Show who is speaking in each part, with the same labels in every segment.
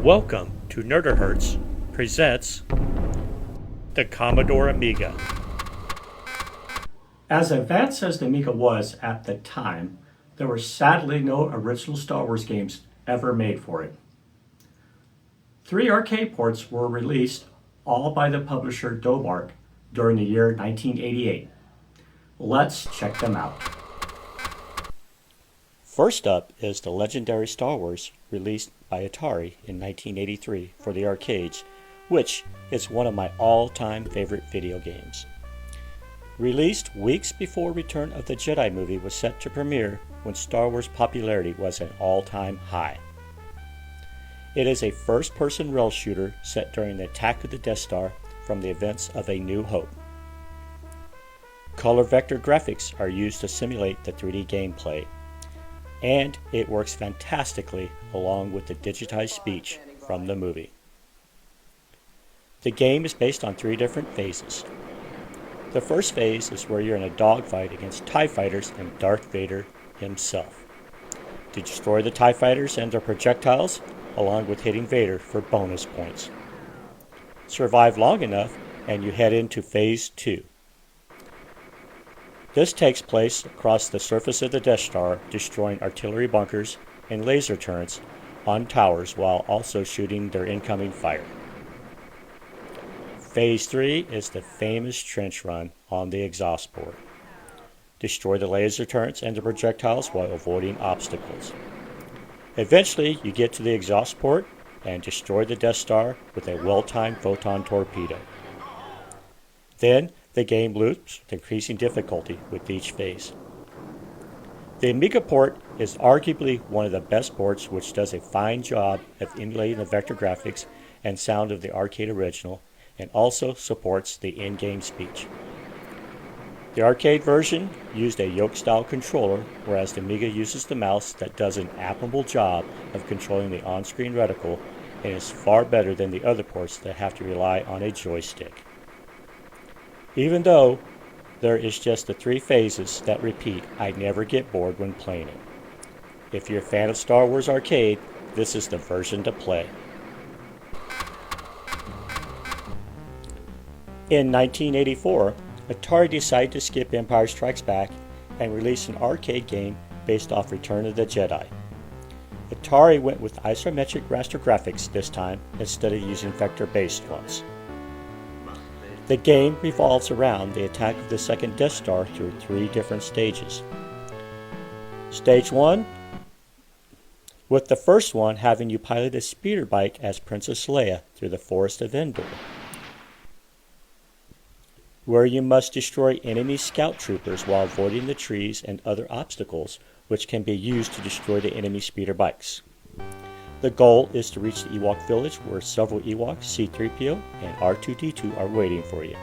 Speaker 1: Welcome to Nerderhertz presents the Commodore Amiga.
Speaker 2: As advanced as the Amiga was at the time, there were sadly no original Star Wars games ever made for it. 3 arcade ports were released, all by the publisher Domark, during the year 1988. Let's check them out.
Speaker 1: First up is the legendary Star Wars, released by Atari in 1983 for the arcades, which is one of my all-time favorite video games. Released weeks before Return of the Jedi movie was set to premiere when Star Wars popularity was at an all-time high. It is a first-person rail shooter set during the attack of the Death Star from the events of A New Hope. Color vector graphics are used to simulate the 3D gameplay, and it works fantastically along with the digitized speech from the movie. The game is based on 3 different phases. The first phase is where you're in a dogfight against TIE fighters and Darth Vader himself. To destroy the TIE fighters and their projectiles, along with hitting Vader for bonus points. Survive long enough and you head into phase 2. This takes place across the surface of the Death Star, destroying artillery bunkers and laser turrets on towers while also shooting their incoming fire. Phase 3 is the famous trench run on the exhaust port. Destroy the laser turrets and the projectiles while avoiding obstacles. Eventually, you get to the exhaust port and destroy the Death Star with a well-timed photon torpedo. Then, the game loops with increasing difficulty with each phase. The Amiga port is arguably one of the best ports, which does a fine job of emulating the vector graphics and sound of the arcade original, and also supports the in-game speech. The arcade version used a yoke-style controller, whereas the Amiga uses the mouse that does an admirable job of controlling the on-screen reticle and is far better than the other ports that have to rely on a joystick. Even though there is just the 3 phases that repeat, I never get bored when playing it. If you're a fan of Star Wars Arcade, this is the version to play. In 1984, Atari decided to skip Empire Strikes Back and release an arcade game based off Return of the Jedi. Atari went with isometric raster graphics this time instead of using vector-based ones. The game revolves around the attack of the second Death Star through 3 different stages. Stage 1, with the first one having you pilot a speeder bike as Princess Leia through the Forest of Endor, where you must destroy enemy scout troopers while avoiding the trees and other obstacles which can be used to destroy the enemy speeder bikes. The goal is to reach the Ewok village where several Ewoks, C-3PO, and R2-D2 are waiting for you.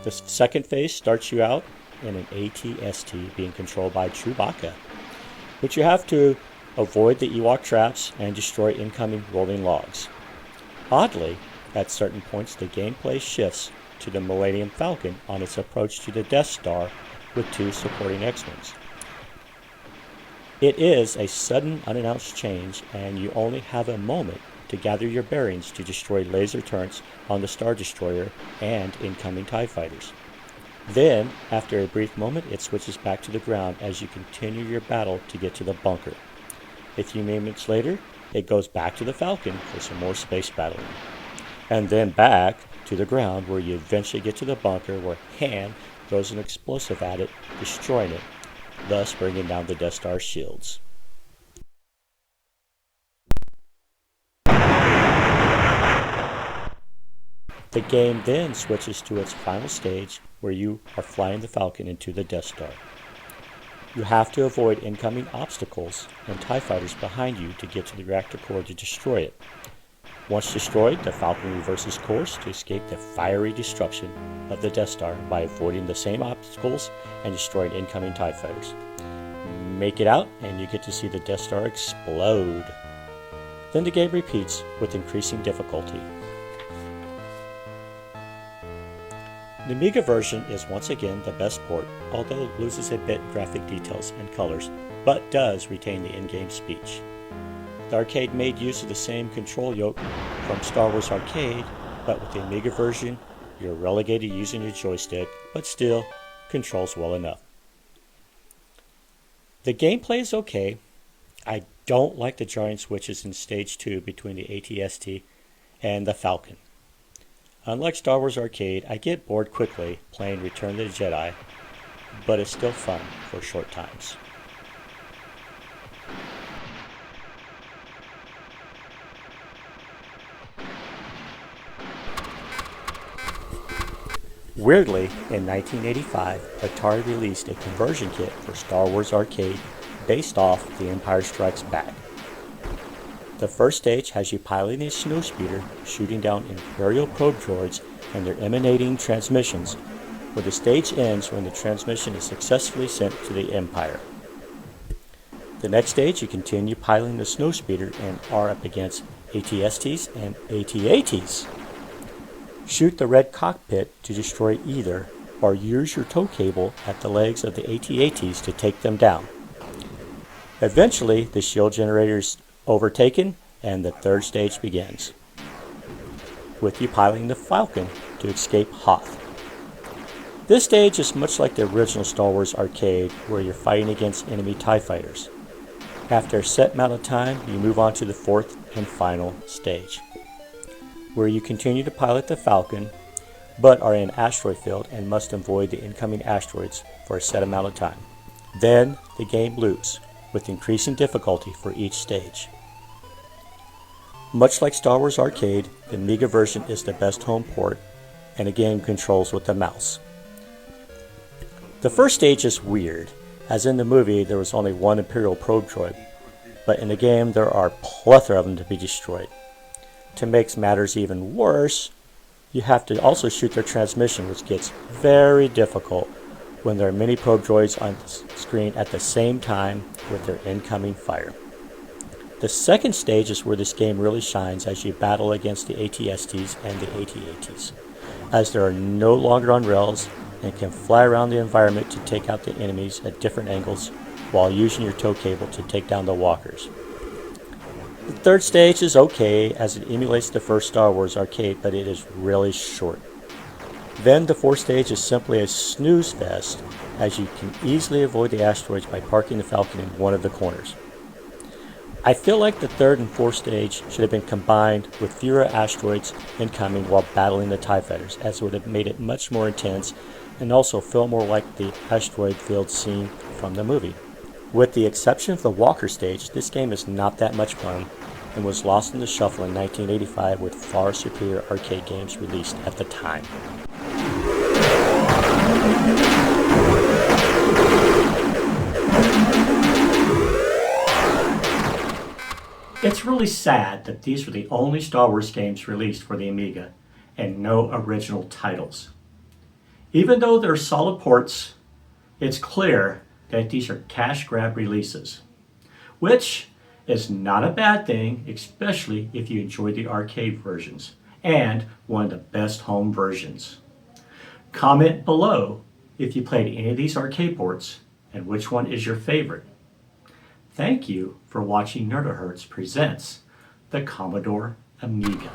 Speaker 1: The second phase starts you out in an AT-ST being controlled by Chewbacca, but you have to avoid the Ewok traps and destroy incoming rolling logs. Oddly, at certain points the gameplay shifts to the Millennium Falcon on its approach to the Death Star with 2 supporting X-Wings. It is a sudden unannounced change, and you only have a moment to gather your bearings to destroy laser turrets on the Star Destroyer and incoming TIE fighters. Then, after a brief moment, it switches back to the ground as you continue your battle to get to the bunker. A few moments later, it goes back to the Falcon for some more space battling. And then back to the ground where you eventually get to the bunker where Han throws an explosive at it, destroying it, thus bringing down the Death Star shields. The game then switches to its final stage where you are flying the Falcon into the Death Star. You have to avoid incoming obstacles and TIE fighters behind you to get to the reactor core to destroy it. Once destroyed, the Falcon reverses course to escape the fiery destruction of the Death Star by avoiding the same obstacles and destroying incoming TIE fighters. Make it out and you get to see the Death Star explode. Then the game repeats with increasing difficulty. The Amiga version is once again the best port, although it loses a bit in graphic details and colors, but does retain the in-game speech. The arcade made use of the same control yoke from Star Wars Arcade, but with the Amiga version, you're relegated using your joystick, but still controls well enough. The gameplay is okay. I don't like the jarring switches in Stage 2 between the AT-ST and the Falcon. Unlike Star Wars Arcade, I get bored quickly playing Return of the Jedi, but it's still fun for short times. Weirdly, in 1985, Atari released a conversion kit for Star Wars Arcade based off The Empire Strikes Back. The first stage has you piloting a snowspeeder shooting down Imperial probe droids and their emanating transmissions, where the stage ends when the transmission is successfully sent to the Empire. The next stage, you continue piloting the snowspeeder and are up against AT-STs and AT-ATs. Shoot the red cockpit to destroy either, or use your tow cable at the legs of the AT-ATs to take them down. Eventually, the shield generator is overtaken and the third stage begins, with you piloting the Falcon to escape Hoth. This stage is much like the original Star Wars Arcade, where you're fighting against enemy TIE fighters. After a set amount of time, you move on to the fourth and final stage, where you continue to pilot the Falcon, but are in an asteroid field and must avoid the incoming asteroids for a set amount of time. Then the game loops, with increasing difficulty for each stage. Much like Star Wars Arcade, the Amiga version is the best home port, and again controls with the mouse. The first stage is weird, as in the movie there was only one Imperial probe droid, but in the game there are a plethora of them to be destroyed. To make matters even worse, you have to also shoot their transmission, which gets very difficult when there are many probe droids on the screen at the same time with their incoming fire. The second stage is where this game really shines as you battle against the AT-STs and the AT-ATs, as they are no longer on rails and can fly around the environment to take out the enemies at different angles while using your tow cable to take down the walkers. The third stage is okay as it emulates the first Star Wars Arcade, but it is really short. Then the fourth stage is simply a snooze fest, as you can easily avoid the asteroids by parking the Falcon in one of the corners. I feel like the third and fourth stage should have been combined with fewer asteroids incoming while battling the TIE fighters, as it would have made it much more intense and also feel more like the asteroid field scene from the movie. With the exception of the Walker stage, this game is not that much fun and was lost in the shuffle in 1985 with far superior arcade games released at the time.
Speaker 2: It's really sad that these were the only Star Wars games released for the Amiga and no original titles. Even though they're solid ports, it's clear that these are cash grab releases, which is not a bad thing, especially if you enjoy the arcade versions and one of the best home versions. Comment below if you played any of these arcade ports and which one is your favorite. Thank you for watching Nerdahertz Presents the Commodore Amiga.